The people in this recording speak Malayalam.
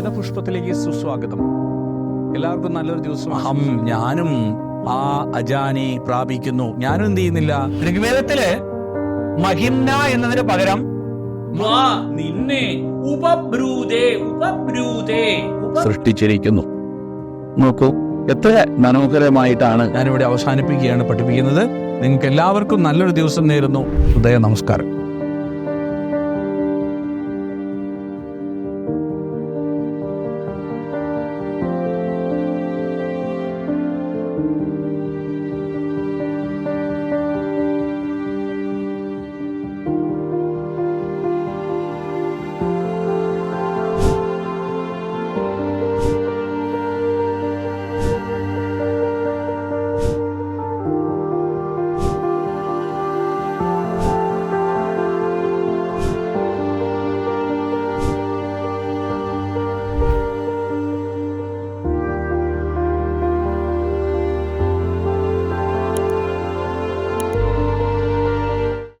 ഗാനപുഷ്പത്തിലേക്ക് സുസ്വാഗതം. എല്ലാവർക്കും നല്ലൊരു ദിവസം. ഞാനും ആ അജാനി പ്രാപിക്കുന്നു. ഞാനും എന്ത് ചെയ്യുന്നില്ല. ഋഗ്വേദത്തില് മഹിംന എന്നതിന് പകരം നിന്നെ ഉപബ്രൂതേ സൃഷ്ടിച്ചിരിക്കുന്നു. നോക്കൂ, എത്ര മനോഹരമായിട്ടാണ് ഞാനിവിടെ അവസാനിപ്പിക്കുകയാണ് പഠിപ്പിക്കുന്നത്. നിങ്ങൾക്ക് എല്ലാവർക്കും നല്ലൊരു ദിവസം നേരുന്നു. ഹൃദയ നമസ്കാരം.